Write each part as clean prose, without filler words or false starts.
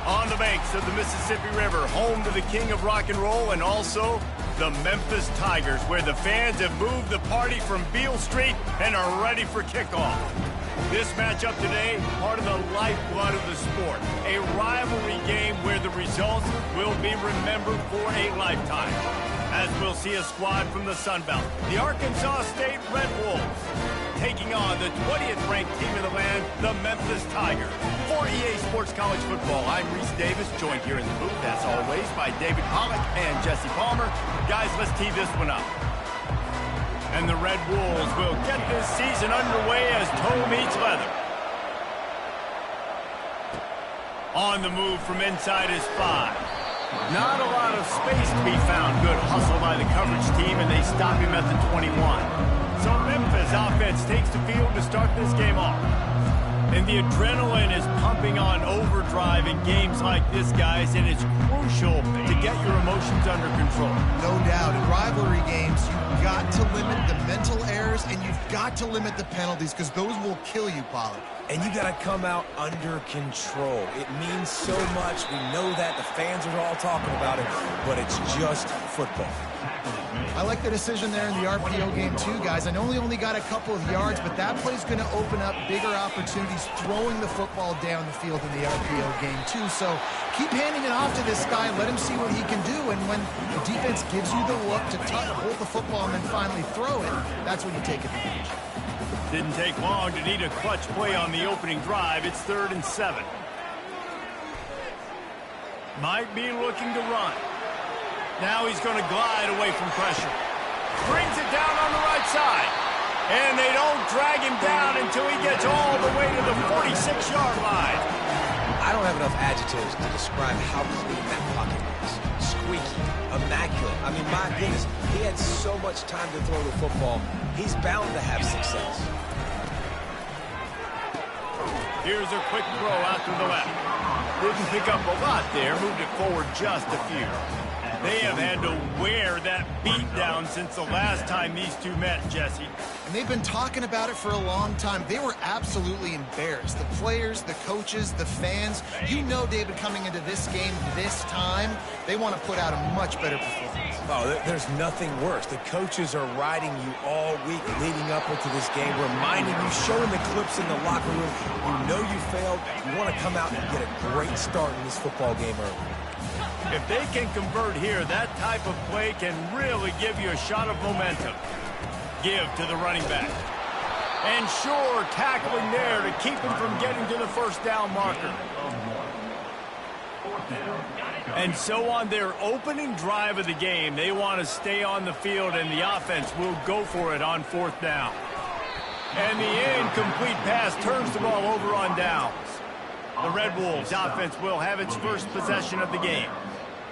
On the banks of the Mississippi River, home to the king of rock and roll and also the Memphis Tigers, where the fans have moved the party from Beale Street and are ready for kickoff. This matchup today, part of the lifeblood of the sport. A rivalry game where the results will be remembered for a lifetime. As we'll see a squad from the Sun Belt, the Arkansas State Red Wolves, taking on the 20th ranked team in the land, the Memphis Tigers. For EA Sports College Football, I'm Reese Davis, joined here in the booth, as always, by David Pollock and Jesse Palmer. Guys, let's tee this one up. And the Red Wolves will get this season underway as toe meets leather. On the move from inside is 5. Not a lot of space to be found. Good hustle by the coverage team, and they stop him at the 21. So Memphis offense takes the field to start this game off. And the adrenaline is pumping on overdrive in games like this, guys, and it's crucial to get your emotions under control. No doubt. In rivalry games, you've got to limit the mental errors, and you've got to limit the penalties, because those will kill you, Pollard. And you got to come out under control. It means so much. We know that. The fans are all talking about it, but it's just football. I like the decision there in the RPO game too, guys. I know he only got a couple of yards, but that play's going to open up bigger opportunities throwing the football down the field in the RPO game too. So keep handing it off to this guy. Let him see what he can do. And when the defense gives you the look to hold the football and then finally throw it, that's when you take advantage. Didn't take long to need a clutch play on the opening drive. It's 3rd and 7. Might be looking to run. Now he's going to glide away from pressure. Brings it down on the right side. And they don't drag him down until he gets all the way to the 46-yard line. I don't have enough adjectives to describe how clean that pocket was. Squeaky, immaculate. I mean, my goodness, he had so much time to throw the football. He's bound to have success. Here's a quick throw out to the left. Didn't pick up a lot there, moved it forward just a few. They have had to wear that beat down since the last time these two met, Jesse. And they've been talking about it for a long time. They were absolutely embarrassed. The players, the coaches, the fans. You know, David, coming into this game this time, they want to put out a much better performance. Oh, there's nothing worse. The coaches are riding you all week leading up into this game, reminding you, showing the clips in the locker room. You know you failed. You want to come out and get a great start in this football game early. If they can convert here, that type of play can really give you a shot of momentum. Give to the running back. And sure, tackling there to keep him from getting to the first down marker. And so on their opening drive of the game, they want to stay on the field, and the offense will go for it on 4th down. And the incomplete pass turns the ball over on downs. The Red Wolves offense will have its first possession of the game.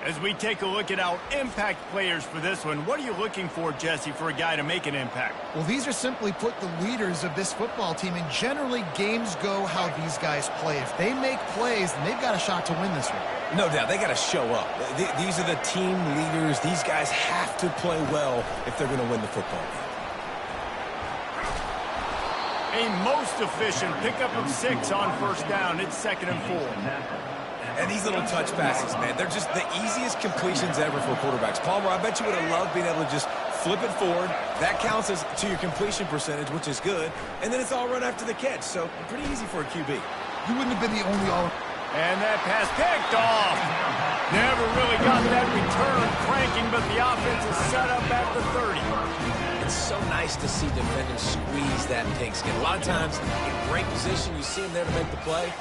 As we take a look at our impact players for this one, what are you looking for, Jesse, for a guy to make an impact? Well, these are simply put the leaders of this football team, and generally games go how these guys play. If they make plays, then they've got a shot to win this one. No doubt, they got to show up. These are the team leaders. These guys have to play well if they're going to win the football game. A most efficient pickup of 6 on 1st down. It's 2nd and 4. And these little touch passes, man, they're just the easiest completions ever for quarterbacks. Palmer, I bet you would have loved being able to just flip it forward. That counts as to your completion percentage, which is good. And then it's all run after the catch, so pretty easy for a QB. You wouldn't have been the only all. And that pass picked off. Never really got that return cranking, but the offense is set up at the 30. It's so nice to see defenders squeeze that pigskin. A lot of times, in great position, you see them there to make the play,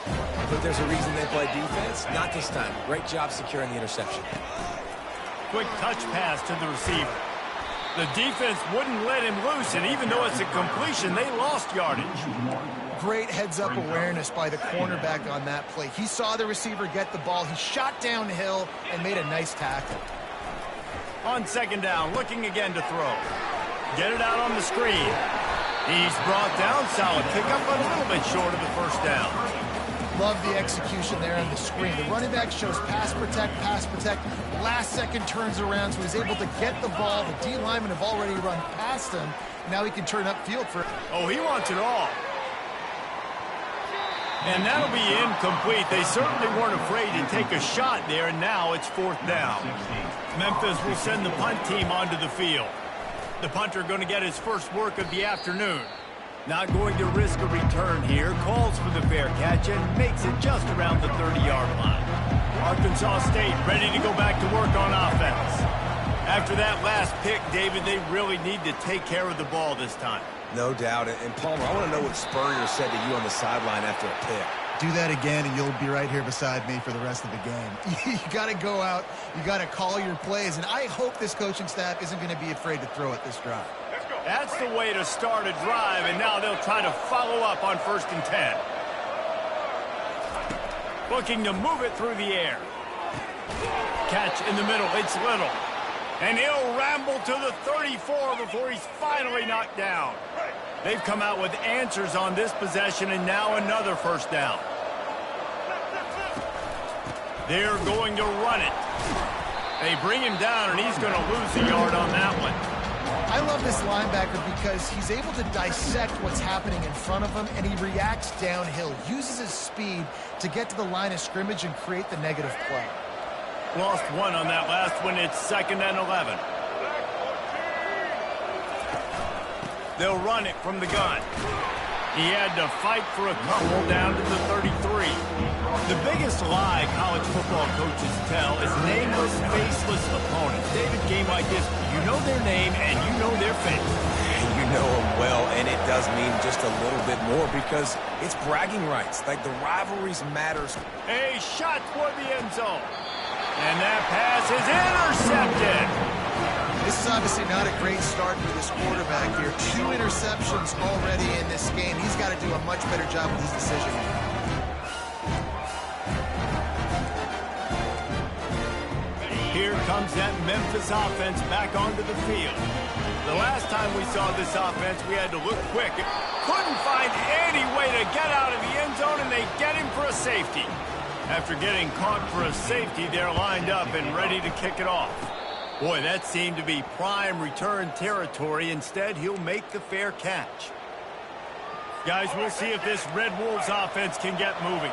but there's a reason they play defense. Not this time. Great job securing the interception. Quick touch pass to the receiver. The defense wouldn't let him loose, and even though it's a completion, they lost yardage. Great heads-up awareness by the cornerback on that play. He saw the receiver get the ball. He shot downhill and made a nice tackle. On 2nd down, looking again to throw. Get it out on the screen. He's brought down. Solid pickup, but a little bit short of the 1st down. Love the execution there on the screen. The running back shows pass protect, last second turns around, so he's able to get the ball. The D linemen have already run past him. Now he can turn upfield for it. Oh, he wants it all. And that'll be incomplete. They certainly weren't afraid to take a shot there, and now it's 4th down. Memphis will send the punt team onto the field. The punter going to get his first work of the afternoon. Not going to risk a return here. Calls for the fair catch and makes it just around the 30-yard line. Arkansas State ready to go back to work on offense. After that last pick, David, they really need to take care of the ball this time. No doubt. And Palmer, I want to know what Spurrier said to you on the sideline after a pick. Do that again, and you'll be right here beside me for the rest of the game. You got to go out. You got to call your plays, and I hope this coaching staff isn't going to be afraid to throw it this drive. That's the way to start a drive, and now they'll try to follow up on 1st and 10. Looking to move it through the air. Catch in the middle. It's Little. And he'll ramble to the 34 before he's finally knocked down. They've come out with answers on this possession, and now another 1st down. They're going to run it. They bring him down, and he's going to lose a yard on that one. I love this linebacker because he's able to dissect what's happening in front of him, and he reacts downhill, uses his speed to get to the line of scrimmage and create the negative play. Lost one on that last one. It's 2nd and 11. They'll run it from the gun. He had to fight for a couple down to the 33. The biggest lie college football coaches tell is nameless, faceless opponents. David, game like this, you know their name and you know their face. You know them well, and it does mean just a little bit more because it's bragging rights. Like, the rivalries matters. A shot toward the end zone. And that pass is intercepted. This is obviously not a great start for this quarterback here. 2 interceptions already in this game. He's got to do a much better job with his decision. Here comes that Memphis offense back onto the field. The last time we saw this offense, we had to look quick. Couldn't find any way to get out of the end zone, and they get him for a safety. After getting caught for a safety, they're lined up and ready to kick it off. Boy, that seemed to be prime return territory. Instead, he'll make the fair catch. Guys, we'll see if this Red Wolves offense can get moving.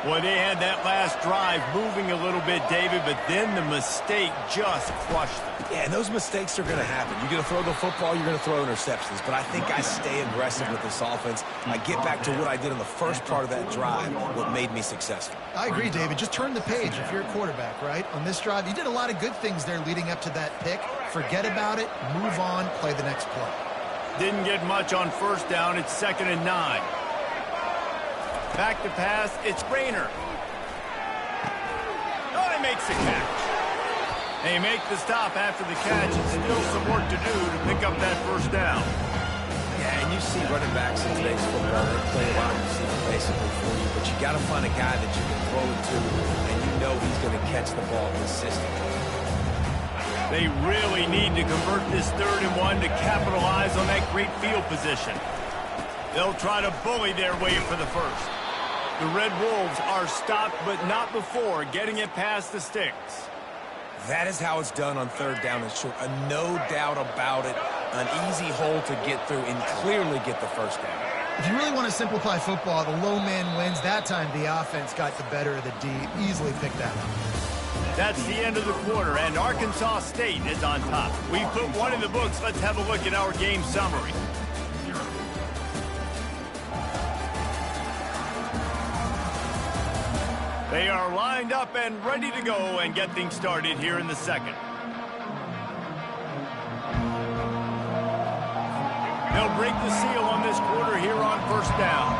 Boy, they had that last drive moving a little bit, David, but then the mistake just crushed them. Yeah, and those mistakes are going to happen. You're going to throw the football, you're going to throw interceptions. But I think I stay aggressive with this offense. I get back to what I did in the first part of that drive, what made me successful. I agree, David. Just turn the page if you're a quarterback, right? On this drive, you did a lot of good things there leading up to that pick. Forget about it, move on, play the next play. Didn't get much on 1st down. It's 2nd and 9. Back to pass, it's Rayner. Oh, he makes the catch. They make the stop after the catch. It's still some work to do to pick up that 1st down. Yeah, and you see running backs in today's football, they play a lot of receiver basically for you, but you got to find a guy that you can throw it to, and you know he's going to catch the ball consistently. They really need to convert this 3rd and 1 to capitalize on that great field position. They'll try to bully their way for the 1st. The Red Wolves are stopped, but not before getting it past the sticks. That is how it's done on 3rd down and short. No doubt about it. An easy hole to get through and clearly get the 1st down. If you really want to simplify football, the low man wins. That time the offense got the better of the D. Easily picked that up. That's the end of the quarter, and Arkansas State is on top. We put one in the books. Let's have a look at our game summary. They are lined up and ready to go and get things started here in the 2nd. They'll break the seal on this quarter here on 1st down.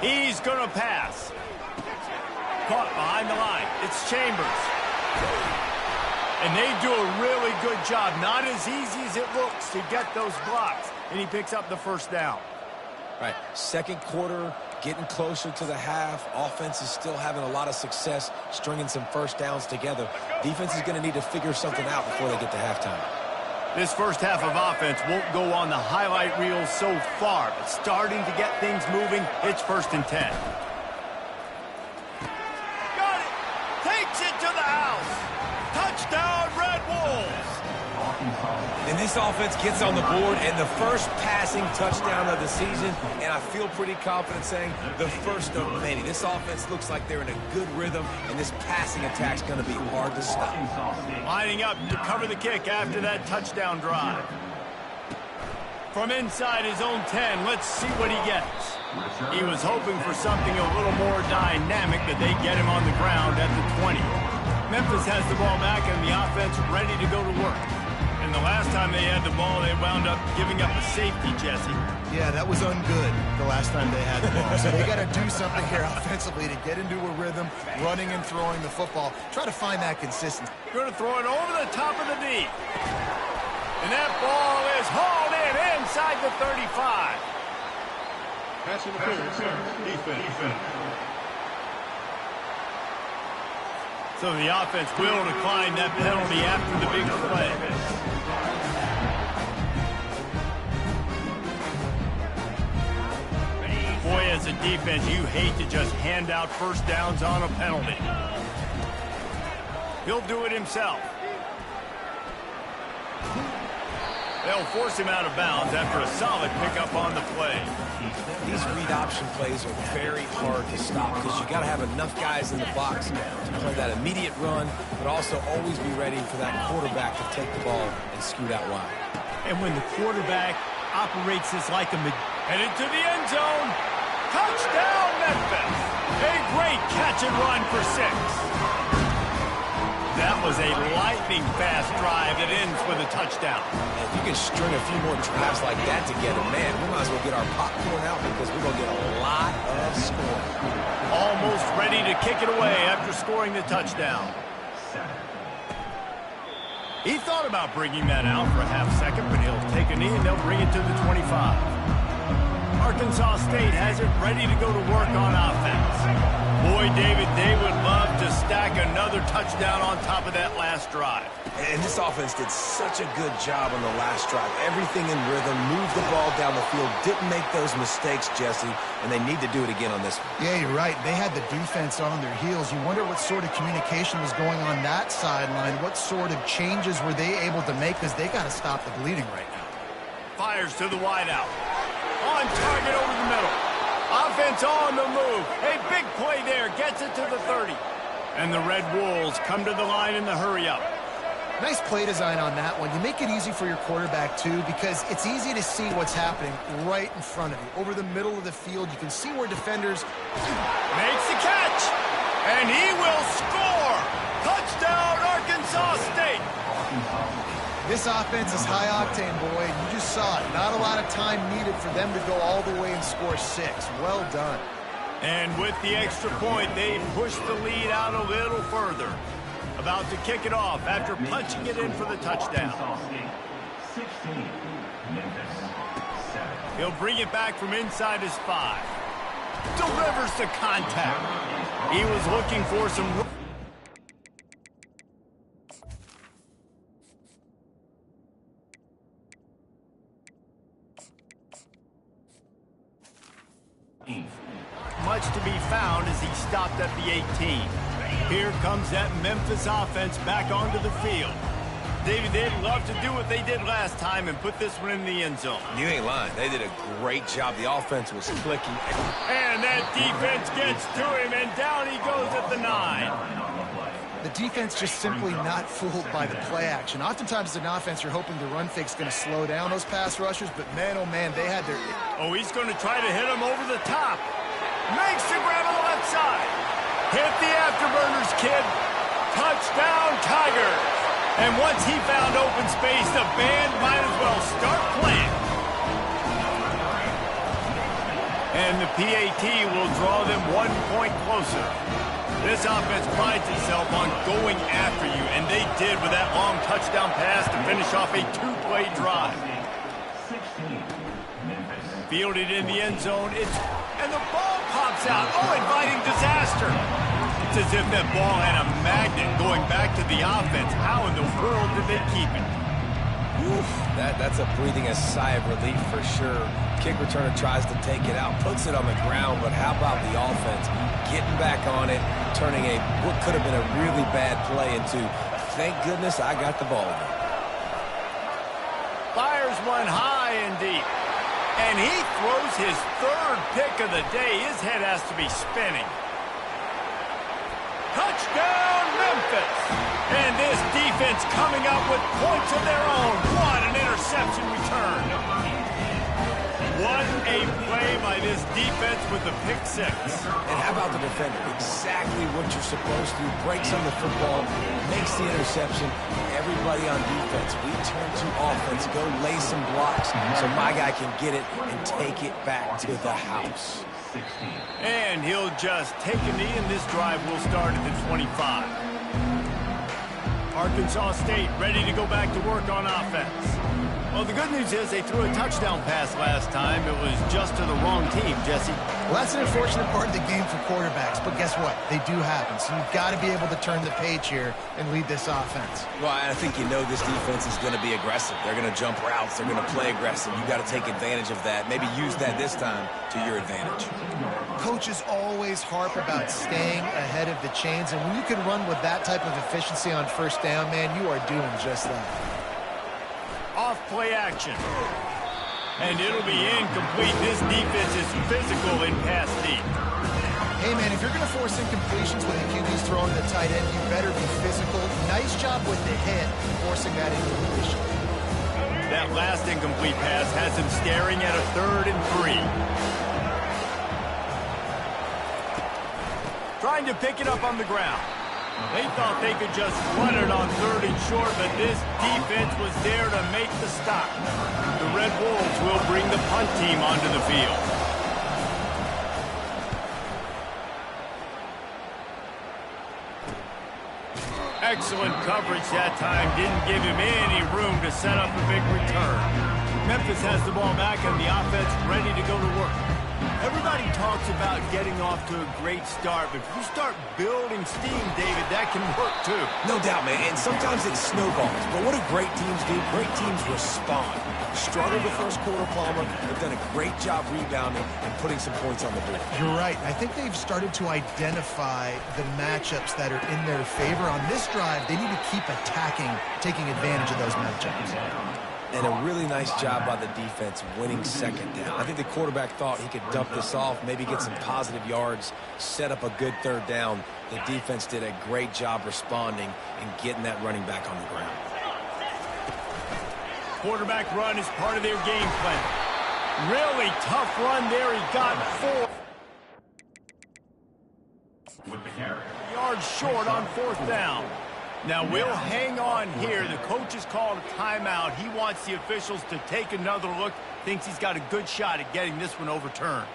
He's going to pass. Caught behind the line. It's Chambers. And they do a really good job. Not as easy as it looks to get those blocks. And he picks up the 1st down. Right, 2nd quarter, getting closer to the half. Offense is still having a lot of success stringing some 1st downs together. Defense is going to need to figure something out before they get to halftime. This 1st half of offense won't go on the highlight reel so far, but starting to get things moving, it's 1st and 10. Got it! Takes it to the house! Touchdown, Red Wolves! And this This offense gets on the board, and the first passing touchdown of the season, and I feel pretty confident saying the first of many. This offense looks like they're in a good rhythm, and this passing attack's going to be hard to stop. Lining up to cover the kick after that touchdown drive. From inside his own 10, let's see what he gets. He was hoping for something a little more dynamic, but they get him on the ground at the 20. Memphis has the ball back and the offense ready to go to work. And the last time they had the ball, they wound up giving up a safety, Jesse. Yeah, that was ungood the last time they had the ball. So they got to do something here offensively to get into a rhythm, running and throwing the football. Try to find that consistency. Going to throw it over the top of the D. And that ball is hauled in inside the 35. Pass interference. Defense. So the offense will decline that penalty after the big play. Boy, as a defense, you hate to just hand out first downs on a penalty. He'll do it himself. They'll force him out of bounds after a solid pickup on the play. These read option plays are very hard to stop because you got to have enough guys in the box to play that immediate run, but also always be ready for that quarterback to take the ball and scoot out wide. And when the quarterback operates this like a headed to the end zone, touchdown Memphis! A great catch and run for 6. That was a lightning-fast drive that ends with a touchdown. And if you can string a few more drives like that together, man, we might as well get our popcorn out because we're going to get a lot of scoring. Almost ready to kick it away after scoring the touchdown. He thought about bringing that out for a half second, but he'll take a knee and they'll bring it to the 25. Arkansas State has it ready to go to work on offense. Boy, David, they would love to stack another touchdown on top of that last drive. And this offense did such a good job on the last drive. Everything in rhythm, moved the ball down the field, didn't make those mistakes, Jesse, and they need to do it again on this one. Yeah, you're right. They had the defense on their heels. You wonder what sort of communication was going on that sideline. What sort of changes were they able to make because they got to stop the bleeding right now. Fires to the wideout. On target over the middle. Offense on the move. A big play there. Gets it to the 30. And the Red Wolves come to the line in the hurry-up. Nice play design on that one. You make it easy for your quarterback, too, because it's easy to see what's happening right in front of you. Over the middle of the field, you can see where defenders... Makes the catch. And he will score. Touchdown, Arkansas State. This offense is high-octane, boy. You just saw it. Not a lot of time needed for them to go all the way and score 6. Well done. And with the extra point, they push the lead out a little further. About to kick it off after punching it in for the touchdown. He'll bring it back from inside his 5. Delivers the contact. He was looking for some... Much to be found as he stopped at the 18. Here comes that Memphis offense back onto the field. David, they'd love to do what they did last time and put this one in the end zone. You ain't lying. They did a great job. The offense was clicking. And that defense gets to him, and down he goes at the 9. The defense just simply not fooled by the play action. Oftentimes as an offense, you're hoping the run fake's going to slow down those pass rushers, but man, oh man, they had their... Oh, he's going to try to hit him over the top. Makes the grab on the left side. Hit the afterburners, kid. Touchdown, Tigers. And once he found open space, the band might as well start playing. And the PAT will draw them 1 point closer. This offense prides itself on going after you, and they did with that long touchdown pass to finish off a 2-play drive. Fielded in the end zone, and the ball pops out. Oh, inviting disaster. It's as if that ball had a magnet going back to the offense. How in the world did they keep it? Oof, that's a breathing a sigh of relief for sure. Kick returner tries to take it out, puts it on the ground, but how about the offense getting back on it, turning what could have been a really bad play into, thank goodness I got the ball again. fires one high and deep. And he throws his third pick of the day. His head has to be spinning. Touchdown, Memphis! And this defense coming up with points of their own. What an interception return. What a play by this defense with the pick six. And how about the defender? Exactly what you're supposed to. Breaks on the football, makes the interception. Everybody on defense, we turn to offense. Go lay some blocks so my guy can get it and take it back to the house. And he'll just take a knee, and this drive will start at the 25. Arkansas State ready to go back to work on offense. Well, the good news is they threw a touchdown pass last time. It was just to the wrong team, Jesse. Well, that's an unfortunate part of the game for quarterbacks, but guess what? They do happen, so you've got to be able to turn the page here and lead this offense. Well, I think you know this defense is going to be aggressive. They're going to jump routes. They're going to play aggressive. You've got to take advantage of that. Maybe use that this time to your advantage. Coaches always harp about staying ahead of the chains, and when you can run with that type of efficiency on first down, man, you are doing just that. Off play action. And it'll be incomplete. This defense is physical in pass deep. Hey, man, if you're going to force incompletions when the QB's throwing the tight end, you better be physical. Nice job with the hit, forcing that incompletion. That last incomplete pass has him staring at a 3rd and 3. Trying to pick it up on the ground. They thought they could just run it on 3rd and short, but this defense was there to make the stop. The Red Wolves will bring the punt team onto the field. Excellent coverage that time. Didn't give him any room to set up a big return. Memphis has the ball back and the offense ready to go to work. Everybody talks about getting off to a great start, but if you start building steam, David, that can work too. No doubt, man, and sometimes it snowballs. But what do great teams do? Great teams respond. Struggled the first quarter, Palmer. They've done a great job rebounding and putting some points on the board. You're right. I think they've started to identify the matchups that are in their favor. On this drive, they need to keep attacking, taking advantage of those matchups. And a really nice job by the defense winning second down. I think the quarterback thought he could dump this off, maybe get some positive yards, set up a good 3rd down. The defense did a great job responding and getting that running back on the ground. Quarterback run is part of their game plan. Really tough run there. He got 4 yards short on 4th down. Now, we'll hang on here. The coach has called a timeout. He wants the officials to take another look. Thinks he's got a good shot at getting this one overturned.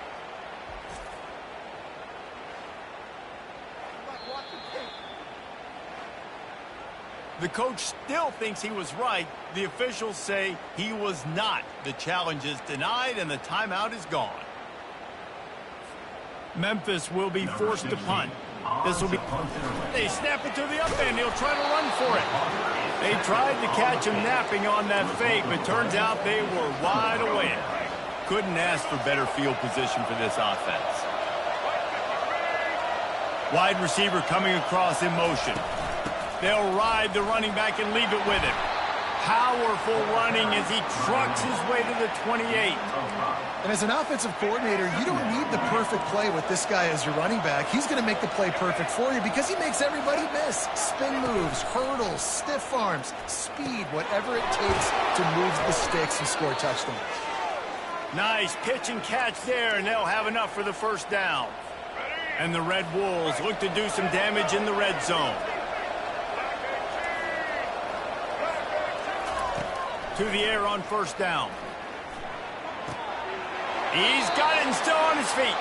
The coach still thinks he was right. The officials say he was not. The challenge is denied, and the timeout is gone. Memphis will be forced to punt. This will be... They snap it to the up end. He'll try to run for it. They tried to catch him napping on that fake, but turns out they were wide awake. Couldn't ask for better field position for this offense. Wide receiver coming across in motion. They'll ride the running back and leave it with him. Powerful running as he trucks his way to the 28. And as an offensive coordinator, you don't need the perfect play with this guy as your running back. He's going to make the play perfect for you because he makes everybody miss. Spin moves, hurdles, stiff arms, speed, whatever it takes to move the sticks and score touchdowns. Nice pitch and catch there, and they'll have enough for the 1st down. And the Red Wolves look to do some damage in the red zone. To the air on 1st down. He's got it and still on his feet.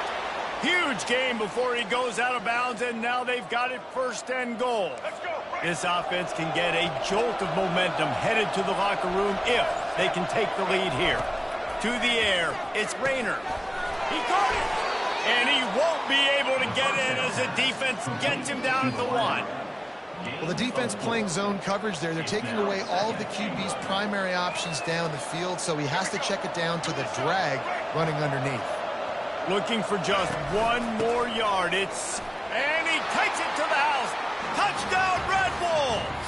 Huge gain before he goes out of bounds, and now they've got it 1st and goal. This offense can get a jolt of momentum headed to the locker room if they can take the lead here. To the air, it's Rayner. He caught it, and he won't be able to get in as the defense gets him down at the 1. Well, the defense playing zone coverage there. They're taking away all of the QB's primary options down the field, so he has to check it down to the drag running underneath. Looking for just 1 more yard. And he takes it to the house. Touchdown, Red Wolves!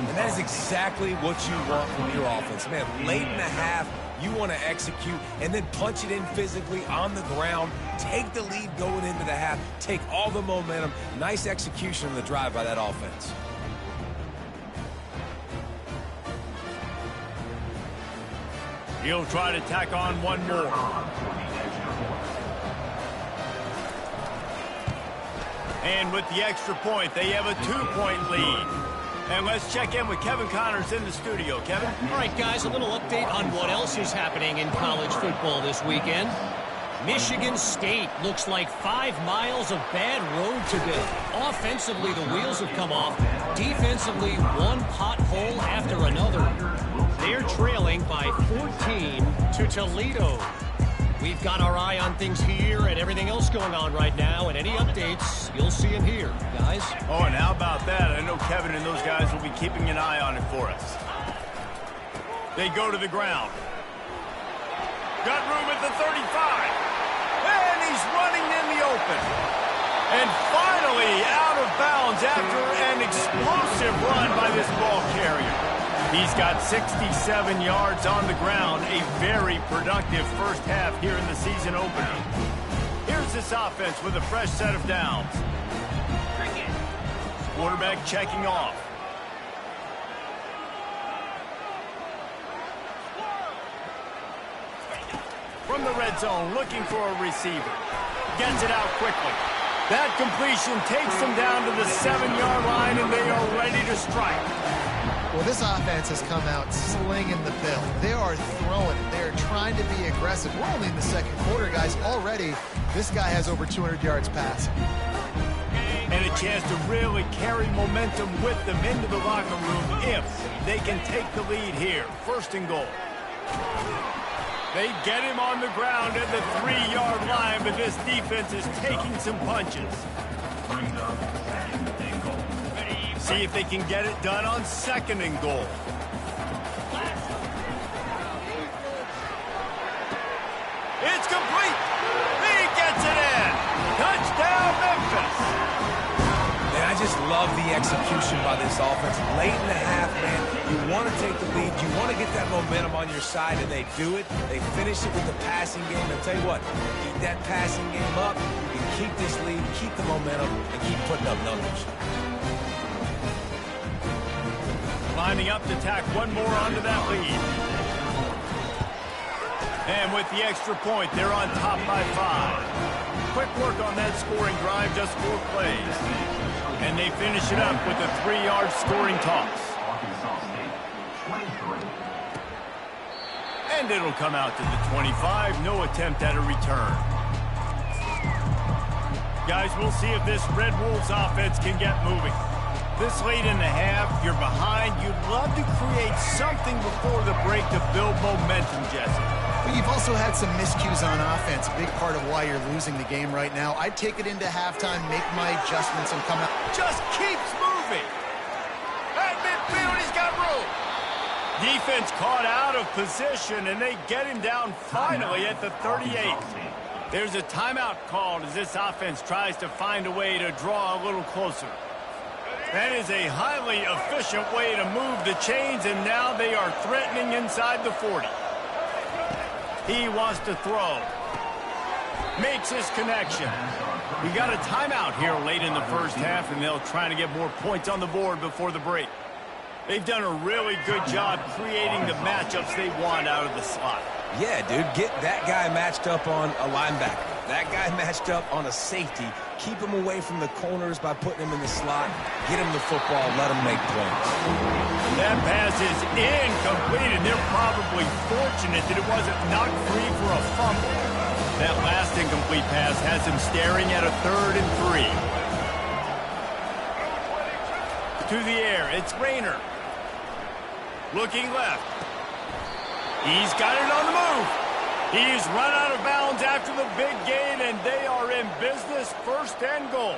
And that is exactly what you want from your offense. Man, late in the half, you want to execute and then punch it in physically on the ground. Take the lead going into the half. Take all the momentum. Nice execution on the drive by that offense. He'll try to tack on one more. And with the extra point, they have a 2-point lead. And let's check in with Kevin Connors in the studio. Kevin? All right, guys, a little update on what else is happening in college football this weekend. Michigan State looks like 5 miles of bad road today. Offensively, the wheels have come off. Defensively, one pothole after another. They're trailing by 14 to Toledo. We've got our eye on things here and everything else going on right now, and any updates, you'll see them here, guys. Oh, and how about that? I know Kevin and those guys will be keeping an eye on it for us. They go to the ground. Got room at the 35. And he's running in the open. And finally out of bounds after an explosive run by this ball carrier. He's got 67 yards on the ground, a very productive first half here in the season opener. Here's this offense with a fresh set of downs. Quarterback checking off. From the red zone, looking for a receiver. Gets it out quickly. That completion takes them down to the 7-yard line, and they are ready to strike. Well, this offense has come out slinging the bill. They are throwing it. They're trying to be aggressive. We're only in the second quarter, guys. Already, this guy has over 200 yards passing. And a chance to really carry momentum with them into the locker room if they can take the lead here. First and goal. They get him on the ground at the 3-yard line, but this defense is taking some punches. See if they can get it done on second and goal. It's complete. He gets it in. Touchdown, Memphis. Man, I just love the execution by this offense. Late in the half, man, you want to take the lead. You want to get that momentum on your side, and they do it. They finish it with the passing game. And tell you what, keep that passing game up. You can keep this lead, keep the momentum, and keep putting up numbers. Lining up to tack one more onto that lead. And with the extra point, they're on top by 5. Quick work on that scoring drive, just 4 plays. And they finish it up with a 3-yard scoring toss. And it'll come out to the 25. No attempt at a return. Guys, we'll see if this Red Wolves offense can get moving. This late in the half, you're behind. You'd love to create something before the break to build momentum, Jesse. But you've also had some miscues on offense, a big part of why you're losing the game right now. I'd take it into halftime, make my adjustments, and come out. Just keeps moving. At midfield, he's got room. Defense caught out of position, and they get him down finally at the 38. There's a timeout called as this offense tries to find a way to draw a little closer. That is a highly efficient way to move the chains, and now they are threatening inside the 40. He wants to throw. Makes his connection. We got a timeout here late in the first half, and they'll try to get more points on the board before the break. They've done a really good job creating the matchups they want out of the slot. Yeah, dude, get that guy matched up on a linebacker. That guy matched up on a safety. Keep him away from the corners by putting him in the slot. Get him the football. Let him make plays. That pass is incomplete, and they're probably fortunate that it wasn't knocked free for a fumble. That last incomplete pass has him staring at a 3rd and 3. To the air, it's Rayner. Looking left. He's got it on the move. He's run out of bounds after the big gain, and they are in business, 1st and goal.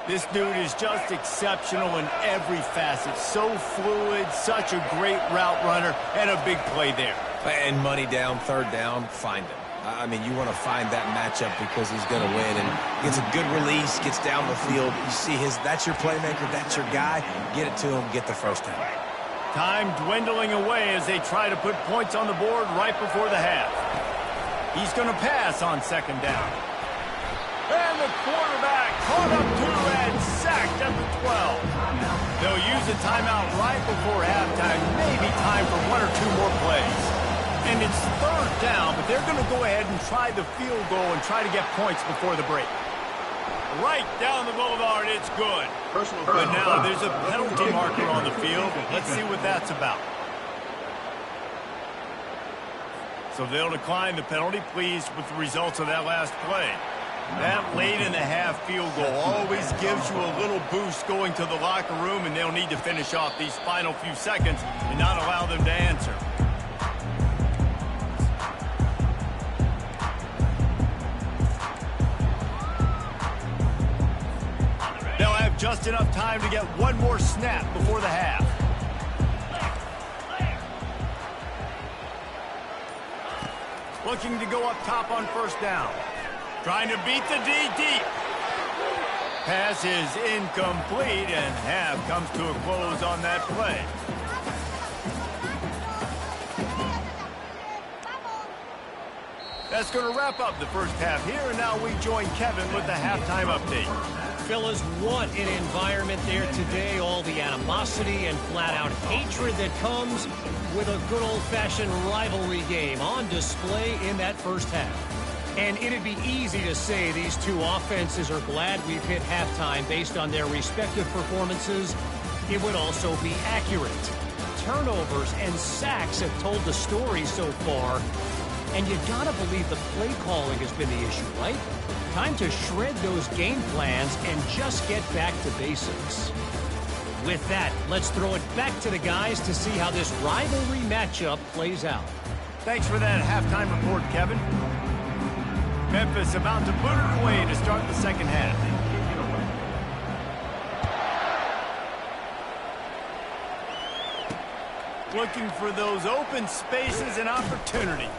This dude is just exceptional in every facet. So fluid, such a great route runner, and a big play there. And money down, 3rd down, find him. I mean, you want to find that matchup because he's going to win. And gets a good release, gets down the field. You see that's your playmaker, that's your guy. Get it to him, get the first down. Time dwindling away as they try to put points on the board right before the half. He's going to pass on second down. And the quarterback caught up to and sacked at the 12. They'll use a timeout right before halftime. Maybe time for one or two more plays. And it's third down, but they're going to go ahead and try the field goal and try to get points before the break. Right down the boulevard, it's good. But now there's a penalty marker on the field. Let's see what that's about. So they'll decline the penalty, pleased with the results of that last play. That late in the half field goal always gives you a little boost going to the locker room, and they'll need to finish off these final few seconds and not allow them to answer. They'll have just enough time to get one more snap before the half. Looking to go up top on first down. Trying to beat the D deep. Pass is incomplete, and half comes to a close on that play. That's going to wrap up the first half here, and now we join Kevin with the halftime update. Fellas, what an environment there today. All the animosity and flat-out hatred that comes with a good old-fashioned rivalry game on display in that first half. And it'd be easy to say these two offenses are glad we've hit halftime based on their respective performances. It would also be accurate. Turnovers and sacks have told the story so far. And you gotta believe the play calling has been the issue, right? Time to shred those game plans and just get back to basics. With that, let's throw it back to the guys to see how this rivalry matchup plays out. Thanks for that halftime report, Kevin. Memphis about to put it away to start the second half. Looking for those open spaces and opportunity.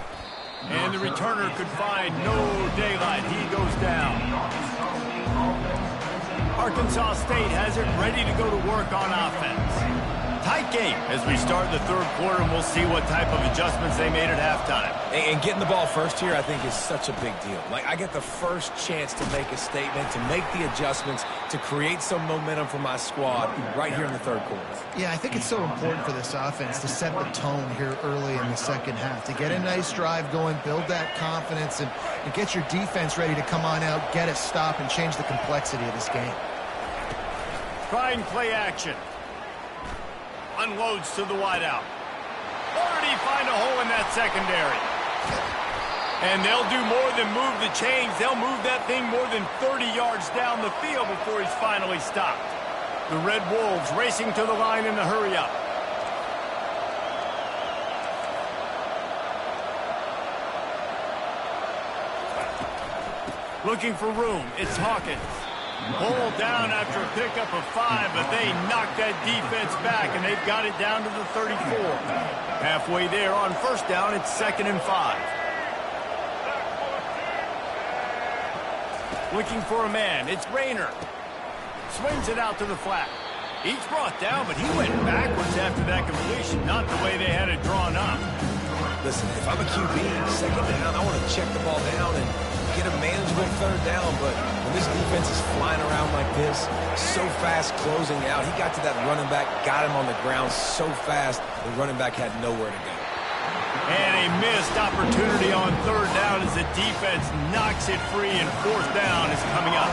And the returner could find no daylight. He goes down. Arkansas State has it ready to go to work on offense. Tight game as we start the third quarter, and we'll see what type of adjustments they made at halftime. And getting the ball first here, I think, is such a big deal. Like, I get the first chance to make a statement, to make the adjustments, to create some momentum for my squad right here in the third quarter. Yeah, I think it's so important for this offense to set the tone here early in the second half, to get a nice drive going, build that confidence, and get your defense ready to come on out, get a stop, and change the complexity of this game. Try and play action. Unloads to the wideout. Already find a hole in that secondary. And they'll do more than move the chains. They'll move that thing more than 30 yards down the field before he's finally stopped. The Red Wolves racing to the line in the hurry-up. Looking for room. It's Hawkins. Pulled down after a pickup of 5, but they knocked that defense back, and they've got it down to the 34. Halfway there on first down, it's 2nd and 5. Looking for a man. It's Rayner. Swings it out to the flat. He's brought down, but he went backwards after that completion, not the way they had it drawn up. Listen, if I'm a QB, second down, I want to check the ball down and get a manageable third down, but when this defense is flying around like this, so fast closing out, he got to that running back, got him on the ground so fast, the running back had nowhere to go. And a missed opportunity on third down as the defense knocks it free, and fourth down is coming up.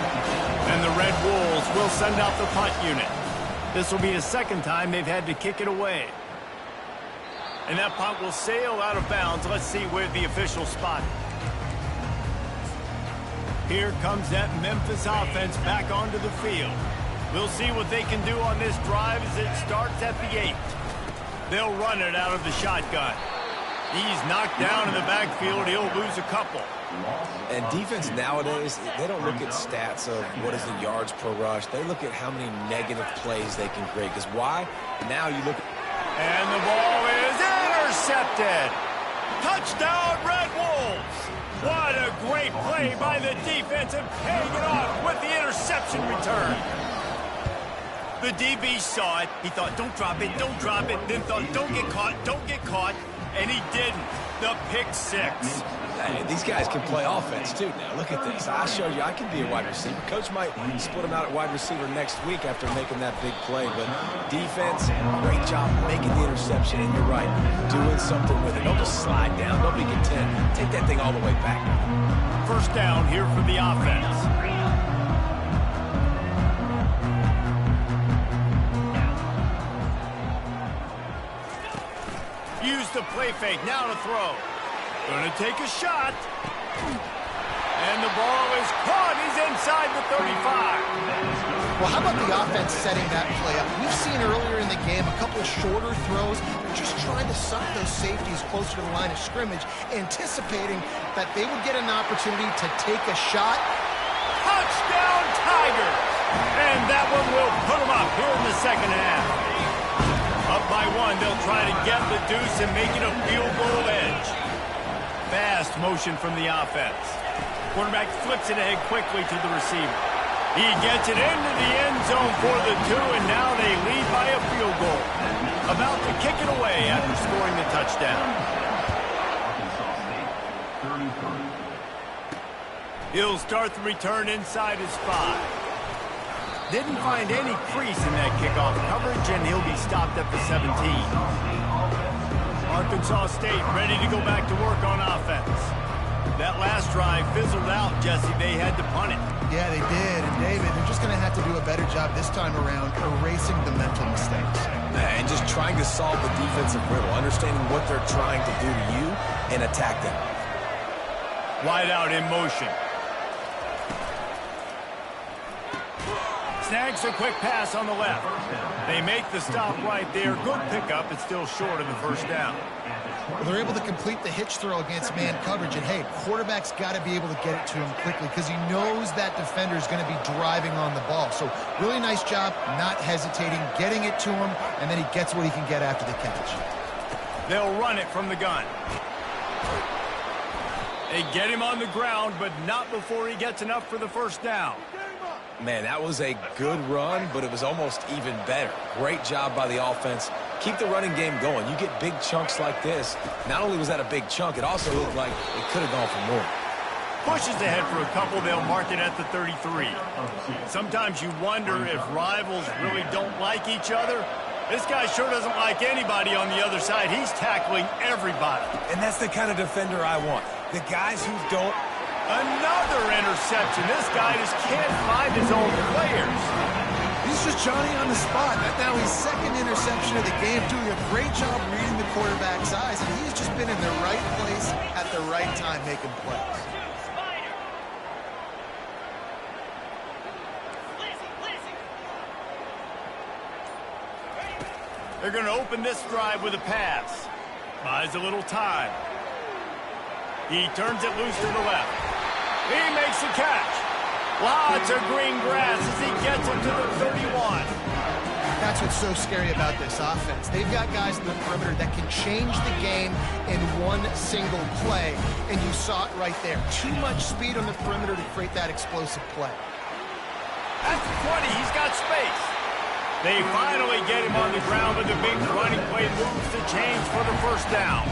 And the Red Wolves will send out the punt unit. This will be the second time they've had to kick it away. And that punt will sail out of bounds. Let's see where the official spot. Here comes that Memphis offense back onto the field. We'll see what they can do on this drive as it starts at the 8. They'll run it out of the shotgun. He's knocked down in the backfield. He'll lose a couple. And defense nowadays, they don't look at stats of what is the yards per rush. They look at how many negative plays they can create. Because why? Now you look. And the ball is intercepted. Touchdown, Red Wolves. What a great play by the defense and paying it off with the interception return. The DB saw it. He thought, don't drop it, don't drop it. Then thought, don't get caught. And he didn't. The pick six. Hey, these guys can play offense, too. Now, look at this. I showed you I can be a wide receiver. Coach might split him out at wide receiver next week after making that big play. But defense, great job making the interception. And you're right, doing something with it. Don't just slide down. Don't be content. Take that thing all the way back. First down here for the offense. Use the play fake. Now to throw. Gonna take a shot. And the ball is caught. He's inside the 35. Well, how about the offense setting that play up? We've seen earlier in the game a couple of shorter throws. They're just trying to suck those safeties closer to the line of scrimmage, anticipating that they would get an opportunity to take a shot. Touchdown, Tigers! And that one will put them up here in the second half. Up by one, they'll try to get the deuce and make it a field goal edge. Fast motion from the offense. Quarterback flips it ahead quickly to the receiver. He gets it into the end zone for the two, and now they lead by a field goal. About to kick it away after scoring the touchdown. He'll start the return inside his 5. Didn't find any crease in that kickoff coverage, and he'll be stopped at the 17. Arkansas State ready to go back to work on offense. That last drive fizzled out, Jesse. They had to punt it. Yeah, they did. And David, they're just going to have to do a better job this time around erasing the mental mistakes. And just trying to solve the defensive riddle, understanding what they're trying to do to you and attack them. Wide out in motion. Snags a quick pass on the left. They make the stop right there. Good pickup. It's still short of the first down. Well, they're able to complete the hitch throw against man coverage. And, hey, quarterback's got to be able to get it to him quickly because he knows that defender's going to be driving on the ball. So really nice job not hesitating, getting it to him, and then he gets what he can get after the catch. They'll run it from the gun. They get him on the ground, but not before he gets enough for the first down. Man, that was a good run, but it was almost even better. Great job by the offense. Keep the running game going. You get big chunks like this. Not only was that a big chunk, it also looked like it could have gone for more. Pushes ahead for a couple. They'll mark it at the 33. Sometimes you wonder if rivals really don't like each other. This guy sure doesn't like anybody on the other side. He's tackling everybody. And that's the kind of defender I want. The guys who don't. Another interception. This guy just can't find his own players. He's just Johnny on the spot. Now his second interception of the game, doing a great job reading the quarterback's eyes, and he's just been in the right place at the right time making plays. They're going to open this drive with a pass. Buys a little time. He turns it loose to the left. He makes the catch. Lots of green grass as he gets it to the 31. That's what's so scary about this offense. They've got guys in the perimeter that can change the game in one single play, and you saw it right there. Too much speed on the perimeter to create that explosive play. At the 20, he's got space. They finally get him on the ground, but the big running play moves the chains for the first down.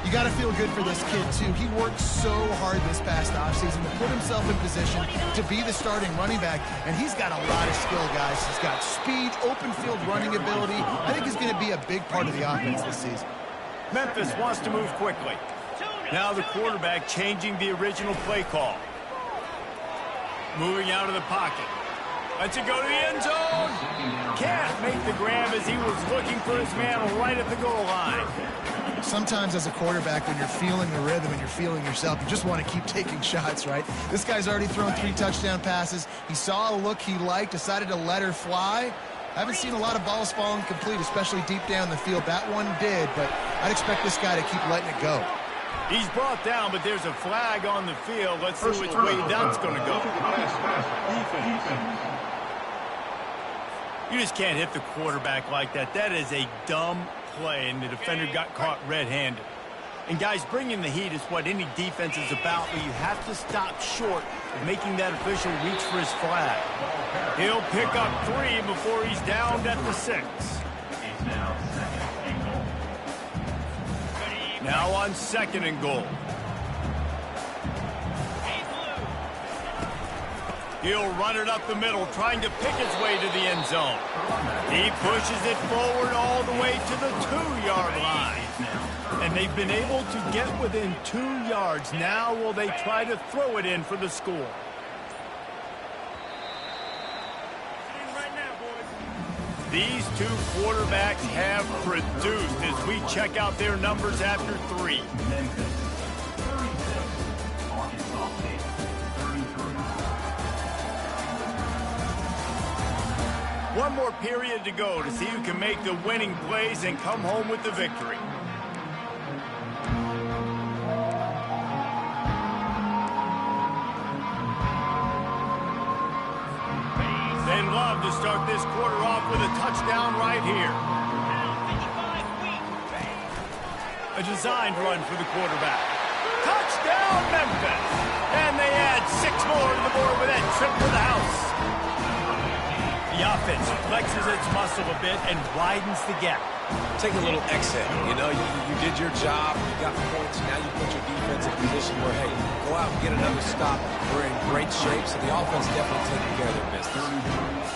You got to feel good for this kid, too. He worked so hard this past offseason to put himself in position to be the starting running back, and he's got a lot of skill, guys. He's got speed, open field running ability. I think he's going to be a big part of the offense this season. Memphis wants to move quickly. Now the quarterback changing the original play call. Moving out of the pocket. Lets it go to the end zone. Can't make the grab as he was looking for his man right at the goal line. Sometimes as a quarterback, when you're feeling the rhythm and you're feeling yourself, you just want to keep taking shots, right? This guy's already thrown 3 touchdown passes. He saw a look he liked, decided to let her fly. I haven't seen a lot of balls falling complete, especially deep down the field. That one did, but I'd expect this guy to keep letting it go. He's brought down, but there's a flag on the field. Let's see which way that's going to go. You just can't hit the quarterback like that. That is a dumb play, and the defender got caught red-handed. And guys, bringing the heat is what any defense is about, but you have to stop short of making that official reach for his flag. He'll pick up 3 before he's downed at the 6. Now on 2nd and goal. He'll run it up the middle, trying to pick his way to the end zone. He pushes it forward all the way to the 2-yard line. And they've been able to get within 2 yards. Now will they try to throw it in for the score? These 2 quarterbacks have produced as we check out their numbers after 3. One more period to go to see who can make the winning plays and come home with the victory. They'd love to start this quarter off with a touchdown right here. A designed run for the quarterback. Touchdown, Memphis! And they add 6 more to the board with that trip to the house. The offense flexes its muscle a bit and widens the gap. Take a little exhale. You know, you did your job. You got points. Now you put your defense in a position where, hey, go out and get another stop. We're in great shape, so the offense definitely taking care of their business.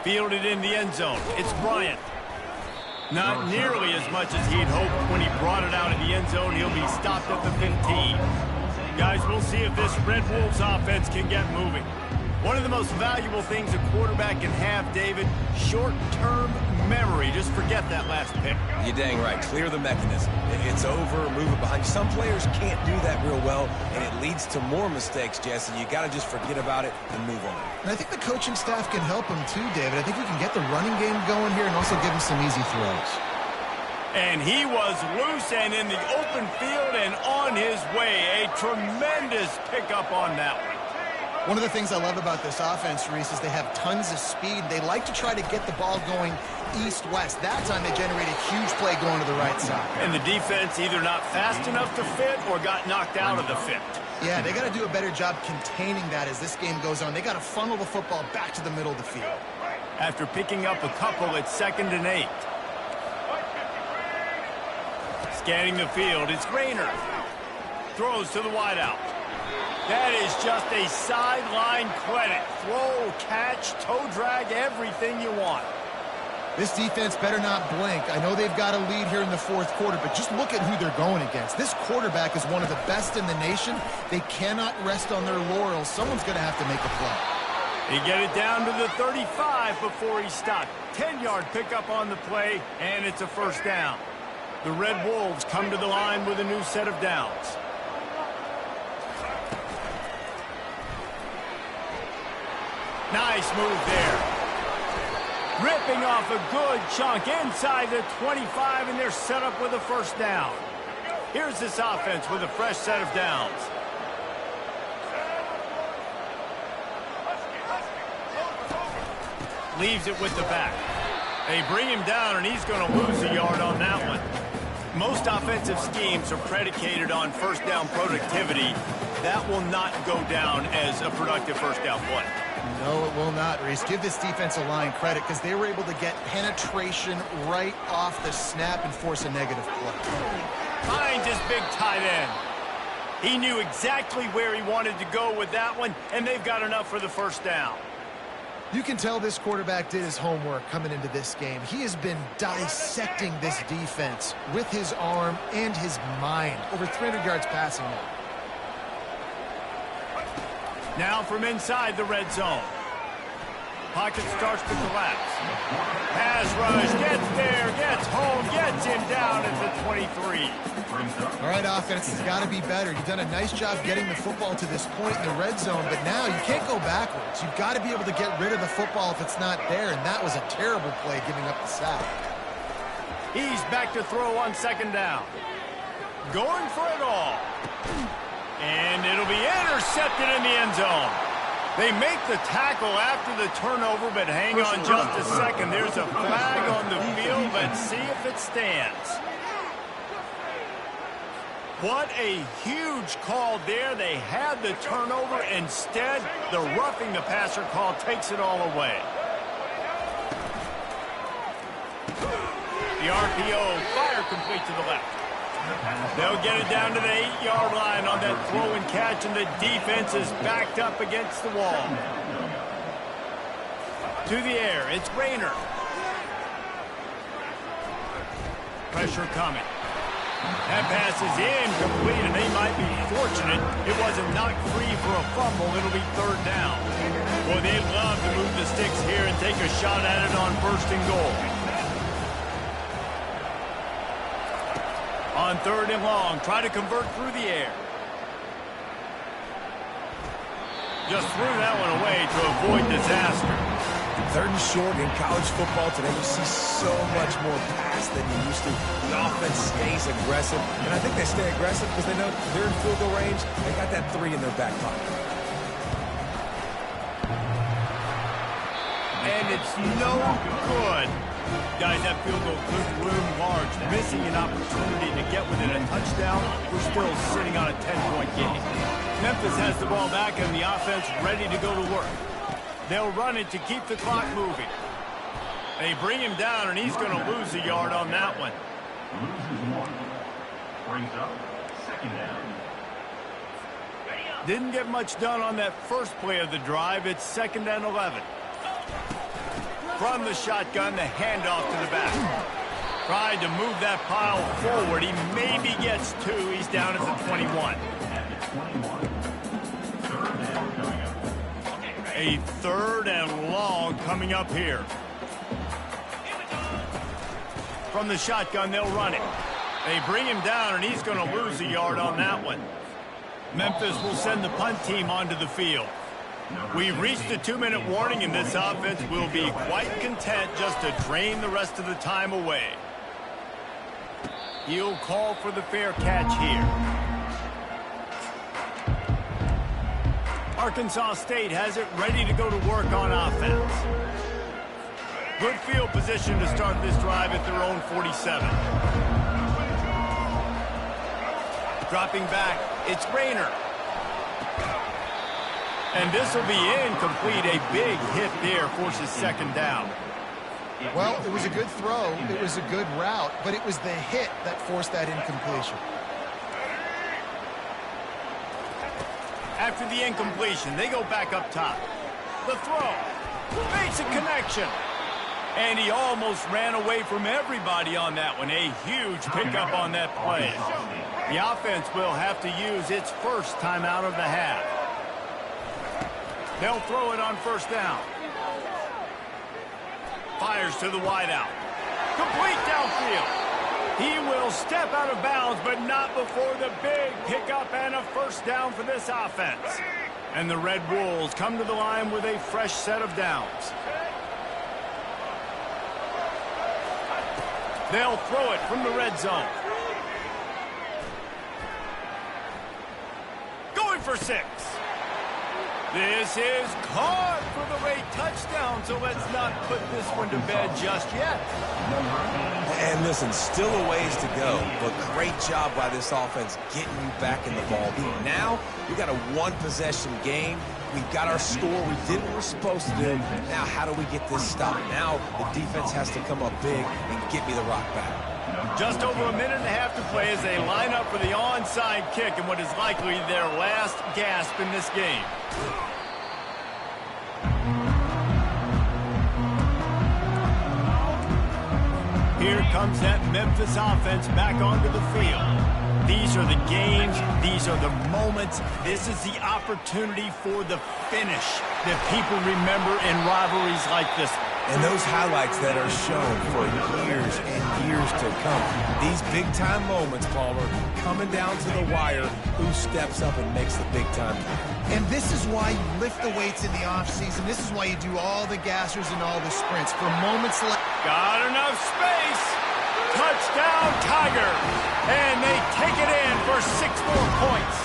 Fielded in the end zone. It's Bryant. Not nearly as much as he'd hoped when he brought it out of the end zone. He'll be stopped at the 15. Guys, we'll see if this Red Wolves offense can get moving. One of the most valuable things a quarterback can have, David, short-term memory. Just forget that last pick. You're dang right. Clear the mechanism. It's over, move it behind you. Some players can't do that real well, and it leads to more mistakes, Jesse. You got to just forget about it and move on. And I think the coaching staff can help him too, David. I think we can get the running game going here and also give him some easy throws. And he was loose and in the open field and on his way. A tremendous pickup on that one. One of the things I love about this offense, Reese, is they have tons of speed. They like to try to get the ball going east-west. That time they generate a huge play going to the right side. And the defense either not fast enough to fit or got knocked out of the fit. Yeah, they got to do a better job containing that as this game goes on. They got to funnel the football back to the middle of the field. After picking up a couple, it's 2nd and 8. Scanning the field, it's Rayner. Throws to the wideout. That is just a sideline credit. Throw, catch, toe drag, everything you want. This defense better not blink. I know they've got a lead here in the 4th quarter, but just look at who they're going against. This quarterback is one of the best in the nation. They cannot rest on their laurels. Someone's going to have to make a play. They get it down to the 35 before he stopped. 10-yard pickup on the play, and it's a 1st down. The Red Wolves come to the line with a new set of downs. Nice move there. Ripping off a good chunk inside the 25, and they're set up with a 1st down. Here's this offense with a fresh set of downs. Leaves it with the back. They bring him down, and he's going to lose a yard on that one. Most offensive schemes are predicated on 1st down productivity. That will not go down as a productive 1st down play. No, it will not, Reese. Give this defensive line credit because they were able to get penetration right off the snap and force a negative play. Finds his big tight end. He knew exactly where he wanted to go with that one, and they've got enough for the 1st down. You can tell this quarterback did his homework coming into this game. He has been dissecting this defense with his arm and his mind. Over 300 yards passing now. Now from inside the red zone. Pocket starts to collapse. Pass rush, gets there, gets home, gets him down at the 23. All right, offense has got to be better. You've done a nice job getting the football to this point in the red zone, but now you can't go backwards. You've got to be able to get rid of the football if it's not there, and that was a terrible play giving up the sack. He's back to throw on 2nd down. Going for it all. And it'll be intercepted in the end zone. They make the tackle after the turnover, but hang on just a second. There's a flag on the field. Let's see if it stands. What a huge call there. They had the turnover. Instead, the roughing the passer call takes it all away. The RPO, fire complete to the left. They'll get it down to the 8-yard line on that throw and catch, and the defense is backed up against the wall. To the air, it's Rayner. Pressure coming. That pass is incomplete, and they might be fortunate it wasn't knocked free for a fumble. It'll be third down. Boy, they love to move the sticks here and take a shot at it on first and goal. On third and long, try to convert through the air. Just threw that one away to avoid disaster. Third and short in college football today, you see so much more pass than you used to. The offense stays aggressive, and I think they stay aggressive because they know they're in field goal range. They got that 3 in their back pocket. And it's no good. Guys, that field goal could loom large. Missing an opportunity to get within a touchdown. We're still sitting on a 10-point game. Memphis has the ball back and the offense ready to go to work. They'll run it to keep the clock moving. They bring him down, and he's going to lose a yard on that one. Brings up second down. Didn't get much done on that first play of the drive. It's 2nd and 11. From the shotgun, the handoff to the back. Tried to move that pile forward. He maybe gets 2. He's down at the 21. A third and long coming up here. From the shotgun, they'll run it. They bring him down, and he's going to lose a yard on that one. Memphis will send the punt team onto the field. We've reached a 2-minute warning, and this offense will be quite content just to drain the rest of the time away. He'll call for the fair catch here. Arkansas State has it ready to go to work on offense. Good field position to start this drive at their own 47. Dropping back, it's Rayner. And this will be incomplete. A big hit there forces 2nd down. Well, it was a good throw. It was a good route, but it was the hit that forced that incompletion. After the incompletion, they go back up top. The throw makes a connection. And he almost ran away from everybody on that one. A huge pickup on that play. The offense will have to use its first timeout of the half. They'll throw it on first down. Fires to the wideout. Complete downfield. He will step out of bounds, but not before the big pickup and a first down for this offense. And the Red Wolves come to the line with a fresh set of downs. They'll throw it from the red zone. Going for 6. This is caught for the late touchdown, so let's not put this one to bed just yet. And listen, still a ways to go, but great job by this offense getting you back in the ball game. Now, we got a 1-possession game. We've got our score. We did what we're supposed to do. Now, how do we get this stopped? Now, the defense has to come up big and get me the rock back. Just over a minute and a half to play as they line up for the onside kick in what is likely their last gasp in this game. Here comes that Memphis offense back onto the field. These are the games. These are the moments. This is the opportunity for the finish that people remember in rivalries like this. And those highlights that are shown for years and years to come. These big-time moments, Palmer, coming down to the wire, who steps up and makes the big-time play. And this is why you lift the weights in the offseason. This is why you do all the gassers and all the sprints. For moments like... Got enough space. Touchdown, Tiger. And they take it in for 6 more points.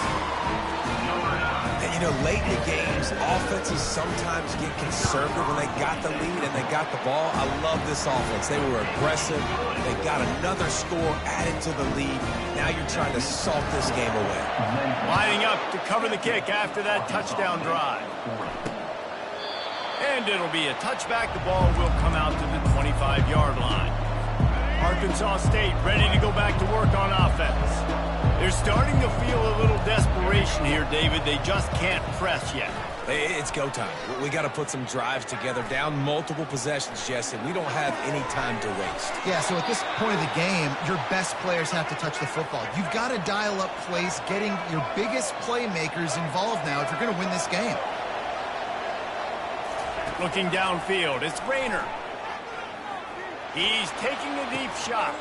You know, late in the games, offenses sometimes get conservative when they got the lead and they got the ball. I love this offense. They were aggressive. They got another score added to the lead. Now you're trying to salt this game away. Lining up to cover the kick after that touchdown drive. And it'll be a touchback. The ball will come out to the 25-yard line. Arkansas State ready to go back to work on offense. They're starting to feel a little desperation here, David. They just can't press yet. It's go time. We got to put some drives together, down multiple possessions, Jesse. We don't have any time to waste. Yeah, so at this point of the game, your best players have to touch the football. You've got to dial up plays, getting your biggest playmakers involved now if you're going to win this game. Looking downfield, it's Rayner. He's taking a deep shot.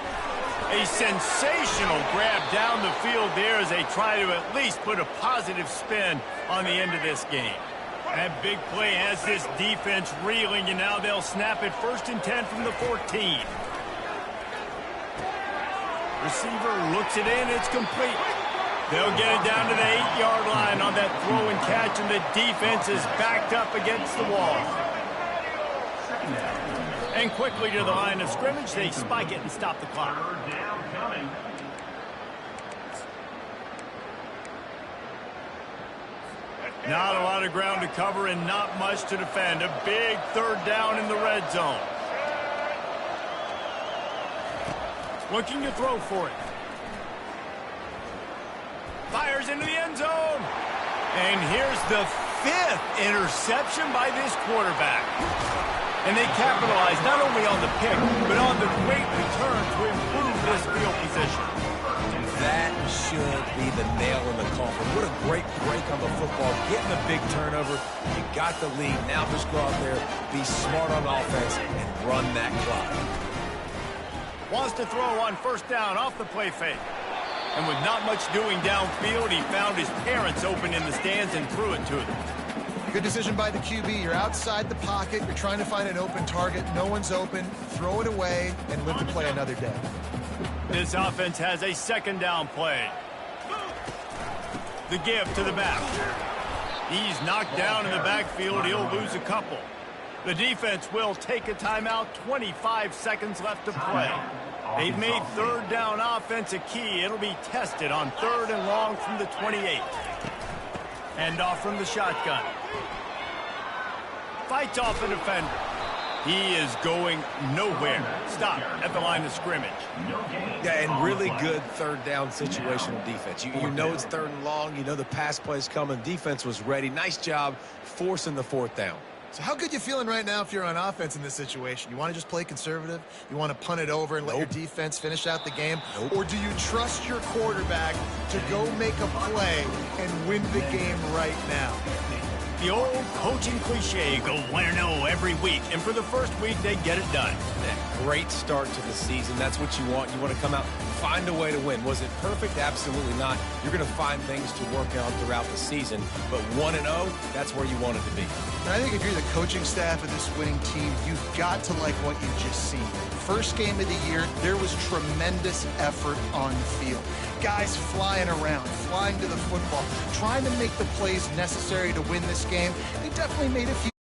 A sensational grab down the field there as they try to at least put a positive spin on the end of this game. That big play has this defense reeling, and now they'll snap it 1st and 10 from the 14. Receiver looks it in, it's complete. They'll get it down to the 8-yard line on that throw and catch, and the defense is backed up against the wall. And quickly to the line of scrimmage, they spike it and stop the clock. Not a lot of ground to cover and not much to defend. A big 3rd down in the red zone. Looking to throw for it. Fires into the end zone. And here's the 5th interception by this quarterback. And they capitalize not only on the pick, but on the great return to improve this field position. That should be the nail in the coffin. What a great break on the football. Getting a big turnover. You got the lead. Now just go out there, be smart on offense, and run that clock. Wants to throw on 1st down off the play fake. And with not much doing downfield, he found his parents open in the stands and threw it to them. Good decision by the QB. You're outside the pocket. You're trying to find an open target. No one's open. Throw it away and live to play another day. This offense has a 2nd down play. The give to the back. He's knocked down in the backfield. He'll lose a couple. The defense will take a timeout. 25 seconds left to play. They've made 3rd down offense a key. It'll be tested on 3rd and long from the 28. Hand off from the shotgun. Fights off the defender. He is going nowhere. Stop at the line of scrimmage. Yeah, and really good 3rd down situational defense. You know it's 3rd and long. You know the pass play's coming. Defense was ready. Nice job forcing the 4th down. So how good you feeling right now if you're on offense in this situation? You want to just play conservative? You want to punt it over and let your defense finish out the game? Or do you trust your quarterback to go make a play and win the game right now? The old coaching cliche, go 1-0 every week. And for the first week, they get it done. Great start to the season. That's what you want. You want to come out, find a way to win. Was it perfect? Absolutely not. You're going to find things to work on throughout the season. But 1-0, that's where you want it to be. And I think if you're the coaching staff of this winning team, you've got to like what you've just seen. First game of the year, there was tremendous effort on the field. Guys flying around, flying to the football, trying to make the plays necessary to win this game. They definitely made a few